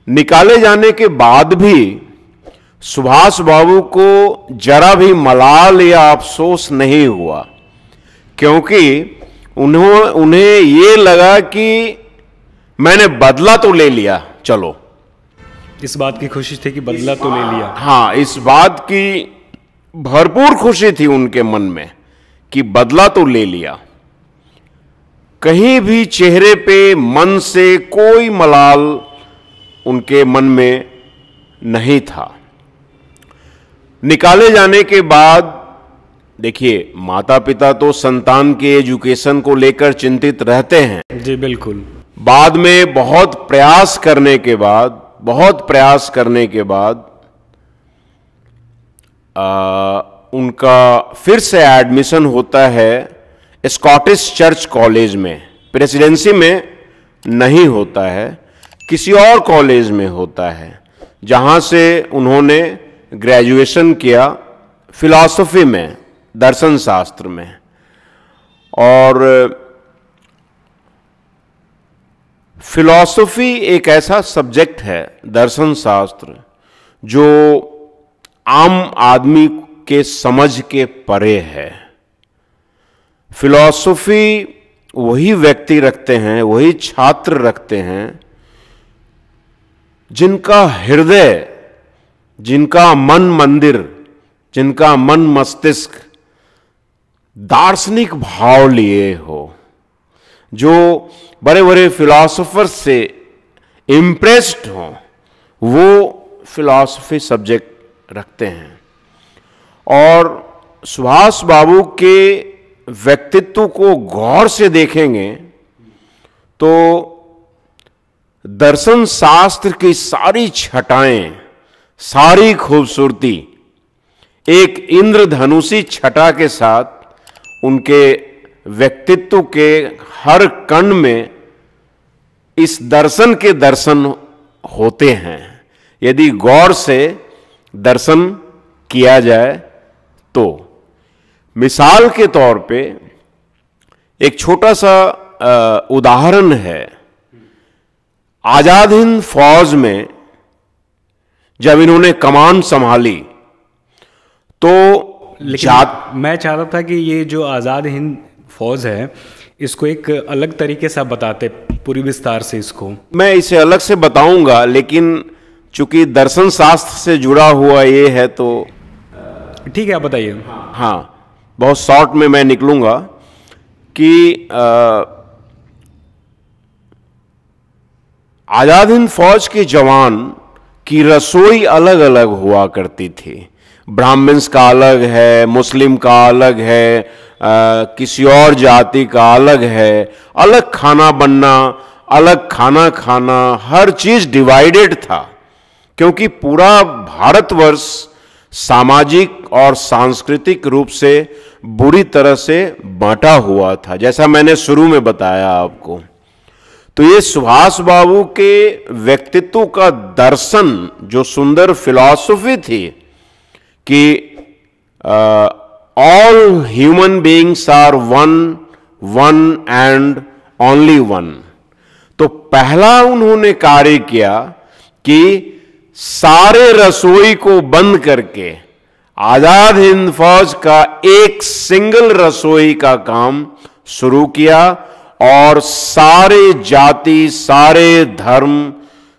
निकाले जाने के बाद भी सुभाष बाबू को जरा भी मलाल या अफसोस नहीं हुआ, क्योंकि उन्हें ये लगा कि मैंने बदला तो ले लिया, चलो। इस बात की खुशी थी कि बदला तो ले लिया। हाँ, इस बात की भरपूर खुशी थी उनके मन में कि बदला तो ले लिया। कहीं भी चेहरे पे, मन से कोई मलाल उनके मन में नहीं था। निकाले जाने के बाद देखिए, माता पिता तो संतान के एजुकेशन को लेकर चिंतित रहते हैं। जी बिल्कुल। बाद में बहुत प्रयास करने के बाद उनका फिर से एडमिशन होता है स्कॉटिश चर्च कॉलेज में। प्रेसिडेंसी में नहीं होता है, किसी और कॉलेज में होता है, जहां से उन्होंने ग्रेजुएशन किया फिलॉसफी में, दर्शन शास्त्र में। और फिलॉसफी एक ऐसा सब्जेक्ट है, दर्शन शास्त्र, जो आम आदमी के समझ के परे है। फिलॉसफी वही व्यक्ति रखते हैं, वही छात्र रखते हैं जिनका हृदय, जिनका मन मंदिर, जिनका मन मस्तिष्क दार्शनिक भाव लिए हो, जो बड़े बड़े फिलॉसफर से इम्प्रेस्ड हो, वो फिलॉसफी सब्जेक्ट रखते हैं। और सुभाष बाबू के व्यक्तित्व को गौर से देखेंगे तो दर्शन शास्त्र की सारी छटाएं, सारी खूबसूरती एक इंद्रधनुषी छटा के साथ उनके व्यक्तित्व के हर कण में इस दर्शन के दर्शन होते हैं, यदि गौर से दर्शन किया जाए तो। मिसाल के तौर पे एक छोटा सा उदाहरण है। आजाद हिंद फौज में जब इन्होंने कमान संभाली तो मैं चाहता था कि ये जो आज़ाद हिंद फौज है, इसको एक अलग तरीके से बताते, पूरी विस्तार से इसको। मैं इसे अलग से बताऊंगा, लेकिन चूंकि दर्शन शास्त्र से जुड़ा हुआ ये है तो ठीक है, आप बताइए। हाँ, बहुत शॉर्ट में मैं निकलूंगा कि आजाद हिंद फौज के जवान की रसोई अलग अलग हुआ करती थी। ब्राह्मण्स का अलग है, मुस्लिम का अलग है, किसी और जाति का अलग है, अलग खाना बनना, अलग खाना खाना, हर चीज डिवाइडेड था, क्योंकि पूरा भारतवर्ष सामाजिक और सांस्कृतिक रूप से बुरी तरह से बांटा हुआ था, जैसा मैंने शुरू में बताया आपको। तो ये सुभाष बाबू के व्यक्तित्व का दर्शन, जो सुंदर फिलॉसफी थी कि all human beings are one, one and only one. तो पहला उन्होंने कार्य किया कि सारे रसोई को बंद करके आजाद हिंद फौज का एक सिंगल रसोई का काम शुरू किया, और सारे जाति, सारे धर्म,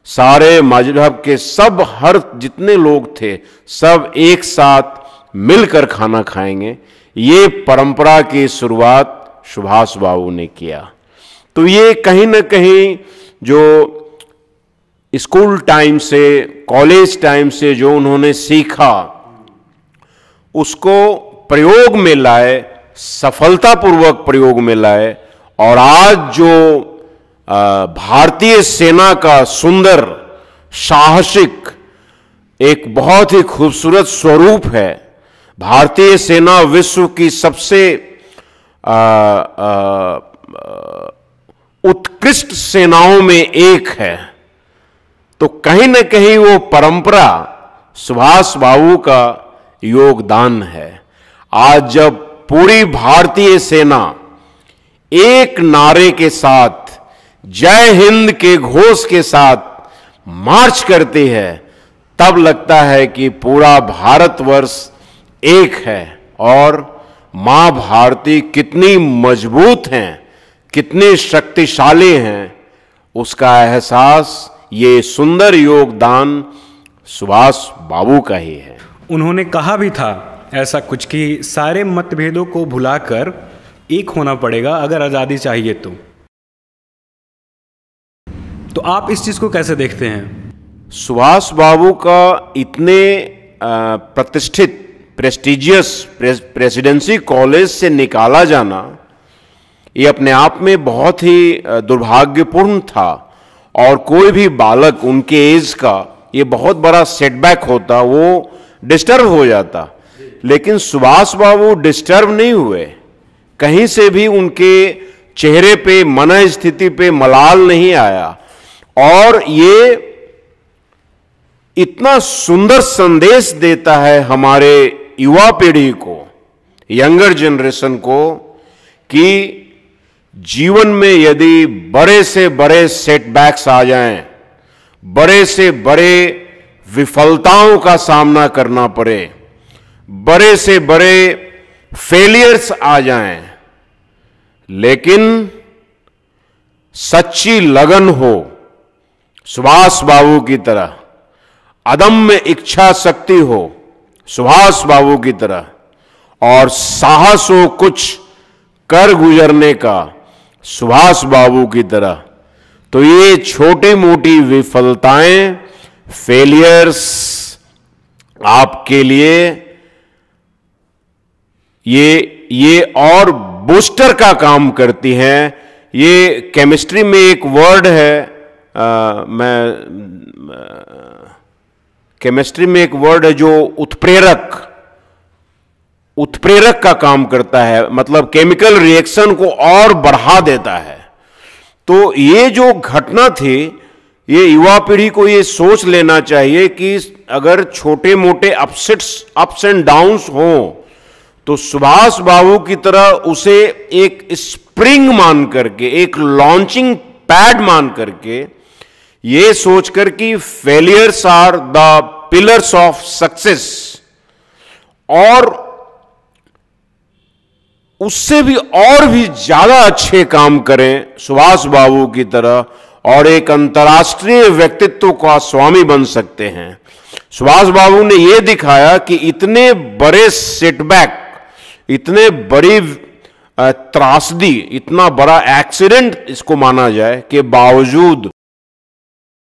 सारे मजहब के सब, हर जितने लोग थे, सब एक साथ मिलकर खाना खाएंगे। ये परंपरा की शुरुआत सुभाष बाबू ने किया। तो ये कहीं ना कहीं जो स्कूल टाइम से, कॉलेज टाइम से जो उन्होंने सीखा, उसको प्रयोग में लाए, सफलतापूर्वक प्रयोग में लाए। और आज जो भारतीय सेना का सुंदर, साहसिक, एक बहुत ही खूबसूरत स्वरूप है। भारतीय सेना विश्व की सबसे उत्कृष्ट सेनाओं में एक है। तो कहीं न कहीं वो परंपरा सुभाष बाबू का योगदान है। आज जब पूरी भारतीय सेना एक नारे के साथ, जय हिंद के घोष के साथ मार्च करती है, तब लगता है कि पूरा भारतवर्ष एक है और मां भारती कितनी मजबूत हैं, कितनी शक्तिशाली हैं, उसका एहसास ये सुंदर योगदान सुभाष बाबू का ही है। उन्होंने कहा भी था ऐसा कुछ कि सारे मतभेदों को भुलाकर एक होना पड़ेगा अगर आज़ादी चाहिए तो आप इस चीज़ को कैसे देखते हैं? सुभाष बाबू का इतने प्रतिष्ठित प्रेस्टिजियस प्रेसिडेंसी कॉलेज से निकाला जाना ये अपने आप में बहुत ही दुर्भाग्यपूर्ण था और कोई भी बालक उनके एज का ये बहुत बड़ा सेटबैक होता, वो डिस्टर्ब हो जाता। लेकिन सुभाष बाबू डिस्टर्ब नहीं हुए, कहीं से भी उनके चेहरे पे मन स्थिति पे मलाल नहीं आया और ये इतना सुंदर संदेश देता है हमारे युवा पीढ़ी को, यंगर जनरेशन को, कि जीवन में यदि बड़े से बड़े सेटबैक्स आ जाएं, बड़े से बड़े विफलताओं का सामना करना पड़े, बड़े से बड़े फेलियर्स आ जाएं, लेकिन सच्ची लगन हो सुभाष बाबू की तरह, अदम्य इच्छा शक्ति हो सुभाष बाबू की तरह और साहस हो कुछ कर गुजरने का सुभाष बाबू की तरह, तो ये छोटी मोटी विफलताएं, फेलियर्स आपके लिए ये और बूस्टर का काम करती हैं। ये केमिस्ट्री में एक वर्ड है, केमिस्ट्री में एक वर्ड है जो उत्प्रेरक का काम करता है, मतलब केमिकल रिएक्शन को और बढ़ा देता है। तो ये जो घटना थी, ये युवा पीढ़ी को ये सोच लेना चाहिए कि अगर छोटे मोटे अप्स एंड डाउन्स हों तो सुभाष बाबू की तरह उसे एक स्प्रिंग मान करके, एक लॉन्चिंग पैड मान करके, ये सोचकर कि failures are the pillars of success, और उससे भी और भी ज्यादा अच्छे काम करें सुभाष बाबू की तरह और एक अंतर्राष्ट्रीय व्यक्तित्व का स्वामी बन सकते हैं। सुभाष बाबू ने यह दिखाया कि इतने बड़े सेटबैक, इतने बड़ी त्रासदी, इतना बड़ा एक्सीडेंट इसको माना जाए के बावजूद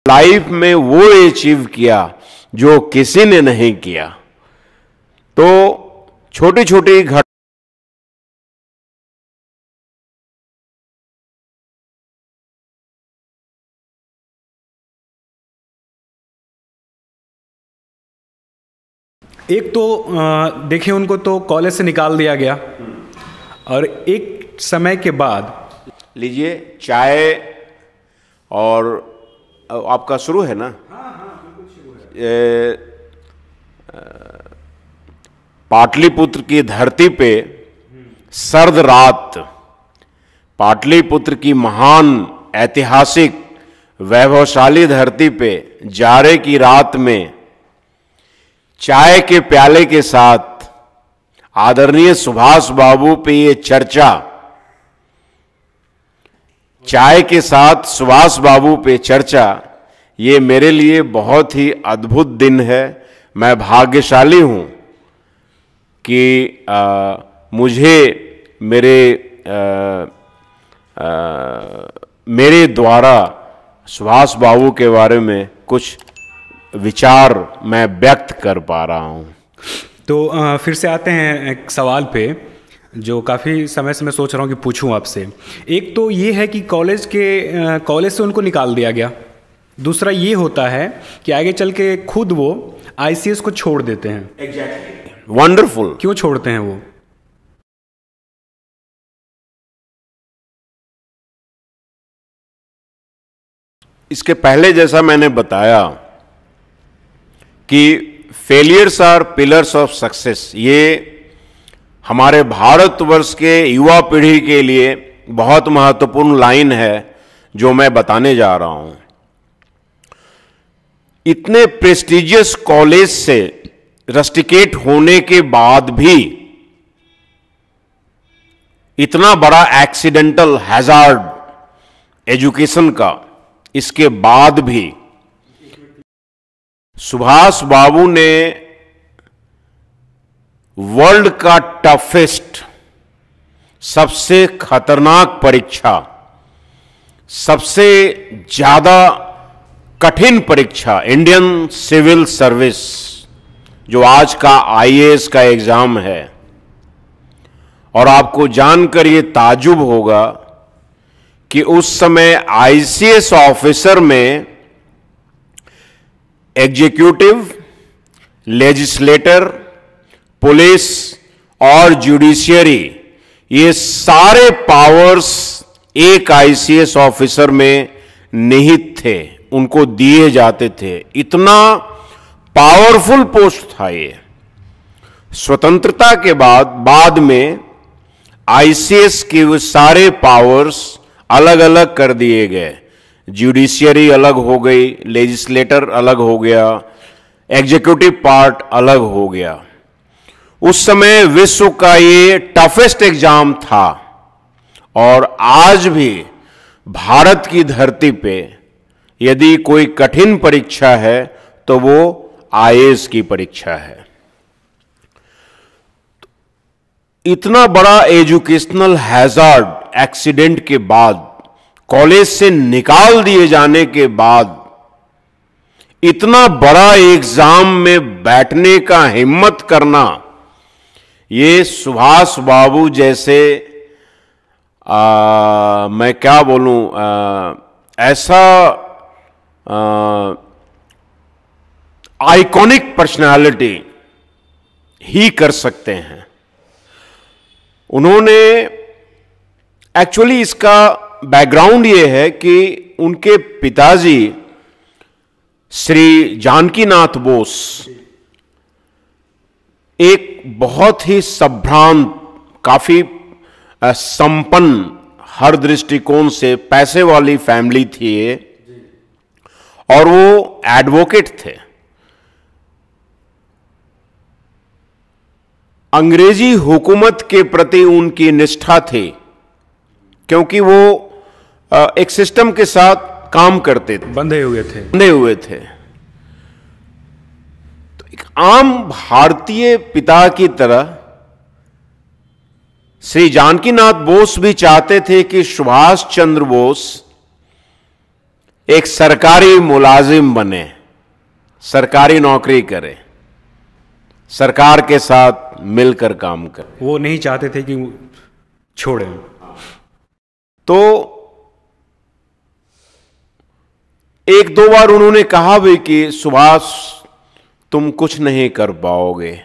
लाइफ में वो अचीव किया जो किसी ने नहीं किया। तो छोटी छोटी घटना एक तो देखिए, उनको तो कॉलेज से निकाल दिया गया और एक समय के बाद लीजिए चाय, और आपका शुरू है ना? पाटलिपुत्र की धरती पे सर्द रात, पाटलिपुत्र की महान ऐतिहासिक वैभवशाली धरती पे जाड़े की रात में चाय के प्याले के साथ आदरणीय सुभाष बाबू पे ये चर्चा, चाय के साथ सुभाष बाबू पे चर्चा, ये मेरे लिए बहुत ही अद्भुत दिन है। मैं भाग्यशाली हूं कि मुझे मेरे द्वारा सुभाष बाबू के बारे में कुछ विचार मैं व्यक्त कर पा रहा हूं। तो फिर से आते हैं एक सवाल पे जो काफ़ी समय से मैं सोच रहा हूँ कि पूछूं आपसे। एक तो ये है कि कॉलेज से उनको निकाल दिया गया, दूसरा ये होता है कि आगे चल के खुद वो आईसीएस को छोड़ देते हैं। Exactly, wonderful. क्यों छोड़ते हैं वो? इसके पहले जैसा मैंने बताया कि failures are pillars of success, ये हमारे भारतवर्ष के युवा पीढ़ी के लिए बहुत महत्वपूर्ण लाइन है जो मैं बताने जा रहा हूं। इतने प्रेस्टिजियस कॉलेज से रस्टिकेट होने के बाद भी, इतना बड़ा एक्सीडेंटल हैजार्ड एजुकेशन का, इसके बाद भी सुभाष बाबू ने वर्ल्ड का टफेस्ट, सबसे खतरनाक परीक्षा, सबसे ज्यादा कठिन परीक्षा, इंडियन सिविल सर्विस, जो आज का आईएएस का एग्जाम है, और आपको जानकर ये ताजुब होगा कि उस समय आईसीएस ऑफिसर में एग्जीक्यूटिव, लेजिस्लेटर, पुलिस और जुडिशियरी, ये सारे पावर्स एक आईसीएस ऑफिसर में निहित थे, उनको दिए जाते थे। इतना पावरफुल पोस्ट था ये। स्वतंत्रता के बाद में आईसीएस के वो सारे पावर्स अलग अलग कर दिए गए। जुडिशियरी अलग हो गई, लेजिस्लेटर अलग हो गया, एग्जीक्यूटिव पार्ट अलग हो गया। उस समय विश्व का ये टफेस्ट एग्जाम था, और आज भी भारत की धरती पे यदि कोई कठिन परीक्षा है तो वो आईएएस की परीक्षा है। इतना बड़ा एजुकेशनल हैजार्ड एक्सीडेंट के बाद, कॉलेज से निकाल दिए जाने के बाद, इतना बड़ा एग्जाम में बैठने का हिम्मत करना, ये सुभाष बाबू जैसे मैं क्या बोलूं, ऐसा आइकॉनिक पर्सनालिटी ही कर सकते हैं। उन्होंने एक्चुअली, इसका बैकग्राउंड ये है कि उनके पिताजी श्री जानकीनाथ बोस एक बहुत ही संभ्रांत, काफी संपन्न, हर दृष्टिकोण से पैसे वाली फैमिली थी ये, और वो एडवोकेट थे। अंग्रेजी हुकूमत के प्रति उनकी निष्ठा थी, क्योंकि वो एक सिस्टम के साथ काम करते थे, बंधे हुए थे। तो एक आम भारतीय पिता की तरह श्री जानकीनाथ बोस भी चाहते थे कि सुभाष चंद्र बोस एक सरकारी मुलाजिम बने, सरकारी नौकरी करे, सरकार के साथ मिलकर काम करे। वो नहीं चाहते थे कि छोड़ें। तो एक दो बार उन्होंने कहा भी कि सुभाष, तुम कुछ नहीं कर पाओगे,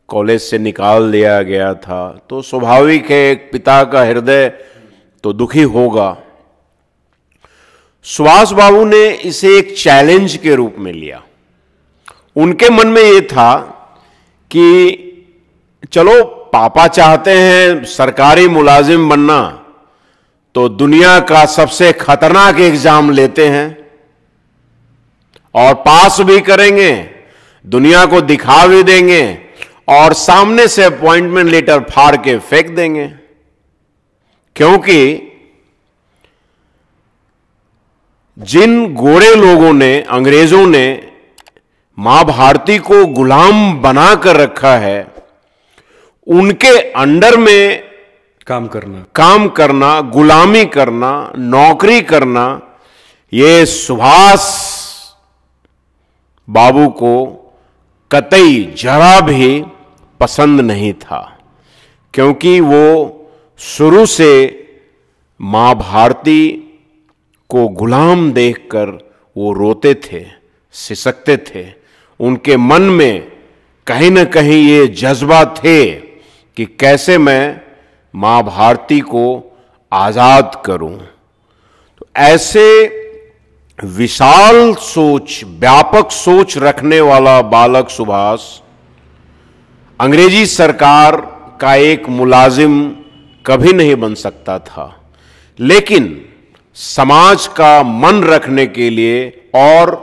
कॉलेज से निकाल दिया गया था, तो स्वाभाविक है एक पिता का हृदय तो दुखी होगा। सुभाष बाबू ने इसे एक चैलेंज के रूप में लिया। उनके मन में यह था कि चलो, पापा चाहते हैं सरकारी मुलाजिम बनना, तो दुनिया का सबसे खतरनाक एग्जाम लेते हैं और पास भी करेंगे, दुनिया को दिखा भी देंगे, और सामने से अपॉइंटमेंट लेटर फाड़ के फेंक देंगे। क्योंकि जिन गोरे लोगों ने, अंग्रेजों ने मां भारती को गुलाम बनाकर रखा है, उनके अंडर में काम करना, गुलामी करना, नौकरी करना, ये सुभाष बाबू को कतई जरा भी पसंद नहीं था। क्योंकि वो शुरू से मां भारती को गुलाम देखकर वो रोते थे, सिसकते थे। उनके मन में कहीं न कहीं ये जज्बा थे कि कैसे मैं मां भारती को आजाद करूं। तो ऐसे विशाल सोच, व्यापक सोच रखने वाला बालक सुभाष अंग्रेजी सरकार का एक मुलाजिम कभी नहीं बन सकता था, लेकिन समाज का मन रखने के लिए और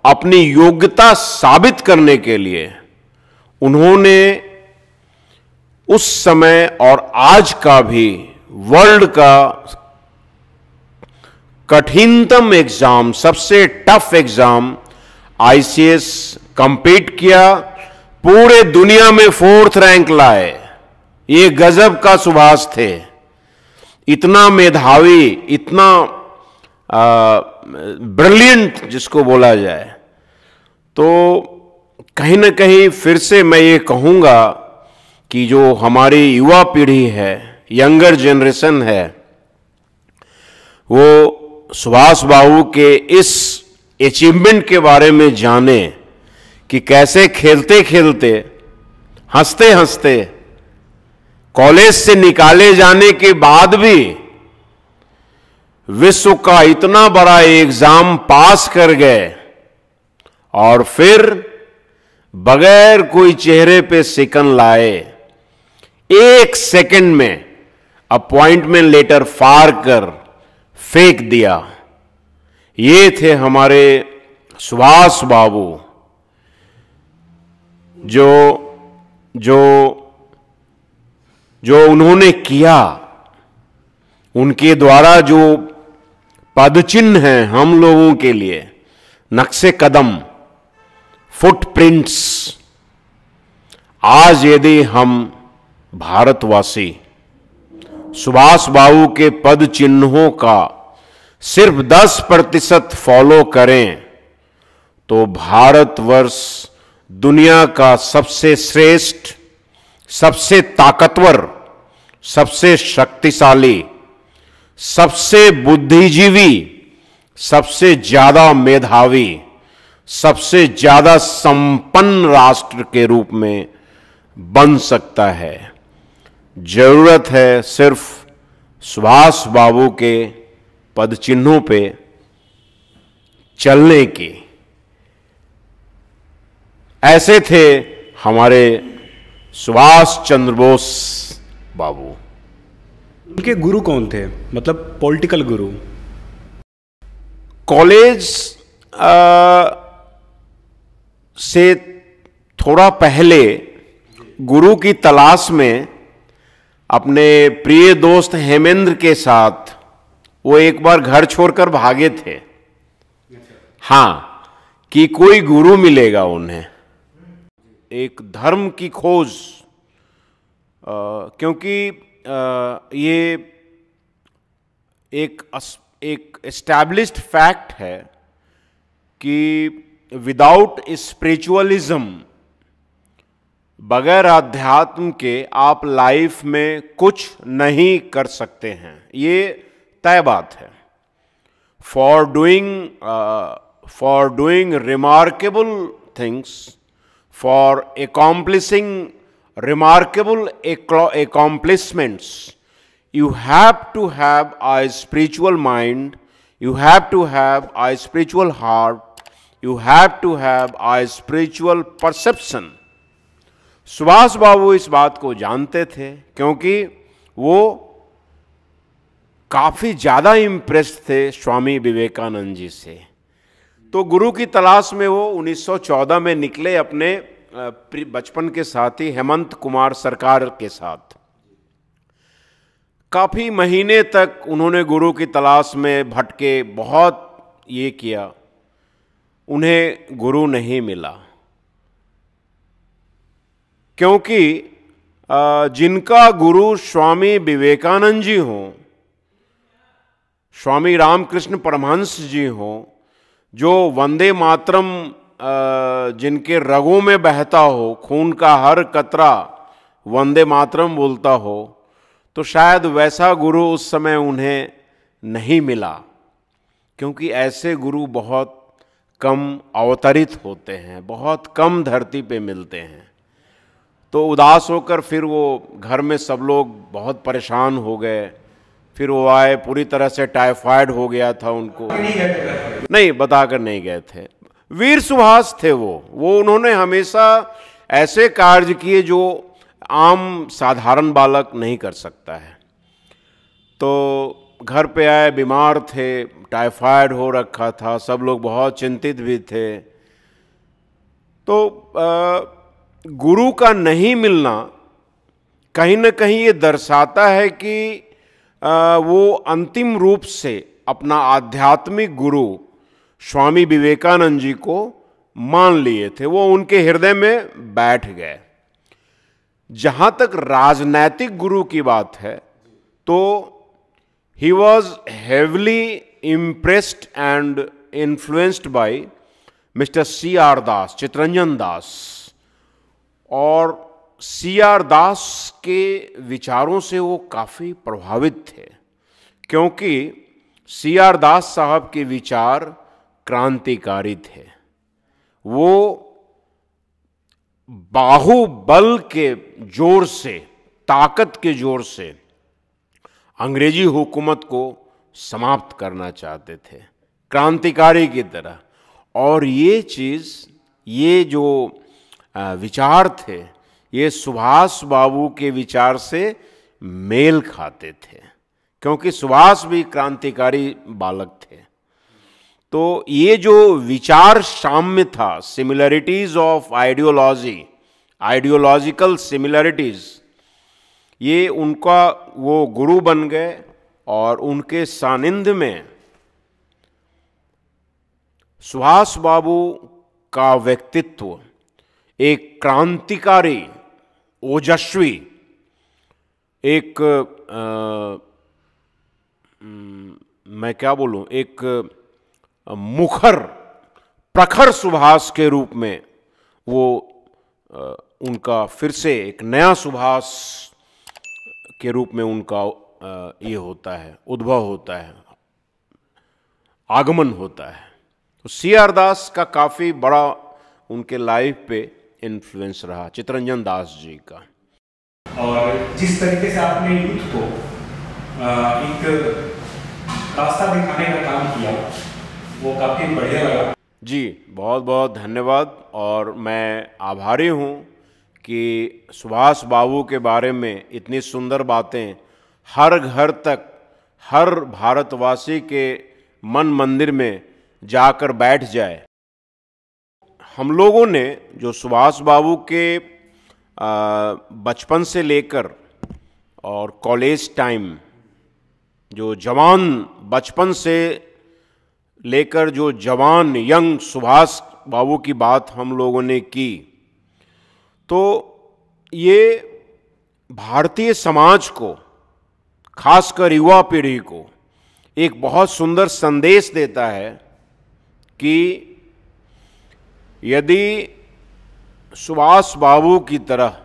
अपनी योग्यता साबित करने के लिए उन्होंने उस समय और आज का भी वर्ल्ड का कठिनतम एग्जाम, सबसे टफ एग्जाम आईसीएस कंप्लीट किया, पूरे दुनिया में 4th रैंक लाए। ये गजब का सुभाष थे, इतना मेधावी, इतना ब्रिलियंट जिसको बोला जाए। तो कहीं ना कहीं फिर से मैं ये कहूँगा कि जो हमारी युवा पीढ़ी है, यंगर जनरेशन है, वो सुभाष बाबू के इस अचीवमेंट के बारे में जाने कि कैसे खेलते खेलते, हंसते हंसते, कॉलेज से निकाले जाने के बाद भी विश्व का इतना बड़ा एग्जाम पास कर गए और फिर बगैर कोई चेहरे पे सिकन लाए 1 सेकंड में अपॉइंटमेंट लेटर फाड़ कर फेंक दिया। ये थे हमारे सुभाष बाबू, जो उन्होंने किया, उनके द्वारा जो पदचिन्ह हैं हम लोगों के लिए, नक्शे कदम, फुटप्रिंट्स, आज यदि हम भारतवासी सुभाष बाबू के पद चिन्हों का सिर्फ 10% फॉलो करें तो भारतवर्ष दुनिया का सबसे श्रेष्ठ, सबसे ताकतवर, सबसे शक्तिशाली, सबसे बुद्धिजीवी, सबसे ज्यादा मेधावी, सबसे ज्यादा संपन्न राष्ट्र के रूप में बन सकता है। जरूरत है सिर्फ सुभाष बाबू के पद चिन्हों पे चलने की। ऐसे थे हमारे सुभाष चंद्र बोस बाबू। उनके गुरु कौन थे, मतलब पॉलिटिकल गुरु? कॉलेज से थोड़ा पहले गुरु की तलाश में अपने प्रिय दोस्त हेमेंद्र के साथ वो एक बार घर छोड़कर भागे थे। हाँ, कि कोई गुरु मिलेगा उन्हें, एक धर्म की खोज, क्योंकि ये एक एस्टैब्लिश्ड फैक्ट है कि विदाउट स्पिरिचुअलिज्म, बगैर अध्यात्म के आप लाइफ में कुछ नहीं कर सकते हैं। ये तय बात है। For doing remarkable things, for accomplishing remarkable accomplishments, you have to have a spiritual mind, you have to have a spiritual heart, you have to have a spiritual perception. Subhash Babu इस बात को जानते थे, क्योंकि वो काफी ज्यादा इम्प्रेस्ड थे स्वामी विवेकानंद जी से। तो गुरु की तलाश में वो 1914 में निकले अपने बचपन के साथी हेमंत कुमार सरकार के साथ। काफी महीने तक उन्होंने गुरु की तलाश में भटके, बहुत ये किया, उन्हें गुरु नहीं मिला। क्योंकि जिनका गुरु स्वामी विवेकानंद जी हों, स्वामी रामकृष्ण परमहंस जी हों, जो वंदे मातरम जिनके रगों में बहता हो, खून का हर कतरा वंदे मातरम बोलता हो, तो शायद वैसा गुरु उस समय उन्हें नहीं मिला। क्योंकि ऐसे गुरु बहुत कम अवतरित होते हैं, बहुत कम धरती पे मिलते हैं। तो उदास होकर फिर वो घर में सब लोग बहुत परेशान हो गए। फिर वो आए, पूरी तरह से टाइफाइड हो गया था उनको, नहीं बताकर नहीं गए थे। वीर सुभाष थे वो उन्होंने हमेशा ऐसे कार्य किए जो आम साधारण बालक नहीं कर सकता है। तो घर पे आए, बीमार थे, टाइफाइड हो रखा था, सब लोग बहुत चिंतित भी थे। तो गुरु का नहीं मिलना कहीं ना कहीं ये दर्शाता है कि वो अंतिम रूप से अपना आध्यात्मिक गुरु स्वामी विवेकानंद जी को मान लिए थे, वो उनके हृदय में बैठ गए। जहां तक राजनैतिक गुरु की बात है तो he was heavily impressed and influenced by Mister C R Das, Chittaranjan Das. और सी आर दास के विचारों से वो काफ़ी प्रभावित थे, क्योंकि सी आर दास साहब के विचार क्रांतिकारी थे। वो बाहुबल के जोर से, ताकत के जोर से अंग्रेजी हुकूमत को समाप्त करना चाहते थे, क्रांतिकारी की तरह। और ये चीज़, ये जो विचार थे, ये सुभाष बाबू के विचार से मेल खाते थे, क्योंकि सुभाष भी क्रांतिकारी बालक थे। तो ये जो विचार साम्य था, similarities of ideology, ideological similarities, ये उनका, वो गुरु बन गए। और उनके सानिध्य में सुभाष बाबू का व्यक्तित्व एक क्रांतिकारी, ओजस्वी, एक मैं क्या बोलूं, एक मुखर, प्रखर सुभाष के रूप में वो उनका फिर से एक नया सुभाष के रूप में उनका ये होता है, उद्भव होता है, आगमन होता है। तो सी आर दास का काफ़ी बड़ा उनके लाइफ पे इन्फ्लुएंस रहा, चितरंजन दास जी का। और जिस तरीके से आपने यूथ को एक रास्ता दिखाने का काम किया, वो काफ़ी बढ़िया लगा। जी, बहुत बहुत धन्यवाद। और मैं आभारी हूँ कि सुभाष बाबू के बारे में इतनी सुंदर बातें हर घर तक, हर भारतवासी के मन मंदिर में जाकर बैठ जाए। हम लोगों ने जो सुभाष बाबू के बचपन से लेकर और कॉलेज टाइम, जो जवान बचपन से लेकर जो जवान यंग सुभाष बाबू की बात हम लोगों ने की, तो ये भारतीय समाज को, खासकर युवा पीढ़ी को एक बहुत सुंदर संदेश देता है कि यदि सुभाष बाबू की तरह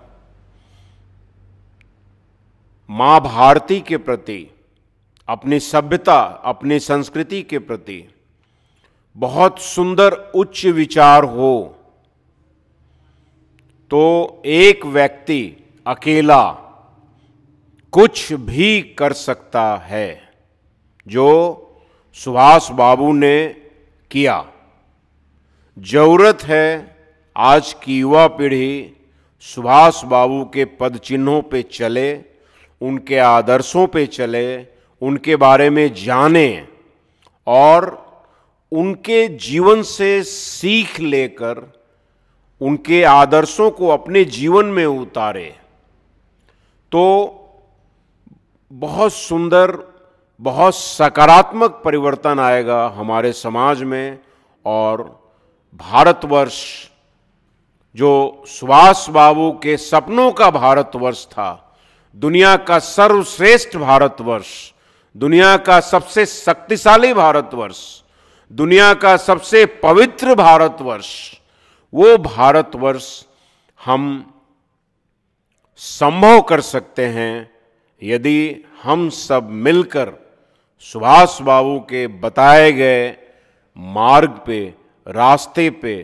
मां भारती के प्रति, अपनी सभ्यता, अपनी संस्कृति के प्रति बहुत सुंदर उच्च विचार हो, तो एक व्यक्ति अकेला कुछ भी कर सकता है, जो सुभाष बाबू ने किया। जरूरत है आज की युवा पीढ़ी सुभाष बाबू के पद चिन्हों पे चले, उनके आदर्शों पे चले, उनके बारे में जाने और उनके जीवन से सीख लेकर उनके आदर्शों को अपने जीवन में उतारे, तो बहुत सुंदर, बहुत सकारात्मक परिवर्तन आएगा हमारे समाज में। और भारतवर्ष, जो सुभाष बाबू के सपनों का भारतवर्ष था, दुनिया का सर्वश्रेष्ठ भारतवर्ष, दुनिया का सबसे शक्तिशाली भारतवर्ष, दुनिया का सबसे पवित्र भारतवर्ष, वो भारतवर्ष हम संभव कर सकते हैं यदि हम सब मिलकर सुभाष बाबू के बताए गए मार्ग पे, रास्ते पे,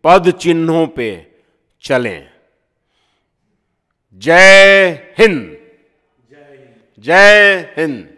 पद चिन्हों पे चलें। जय हिंद, जय हिंद।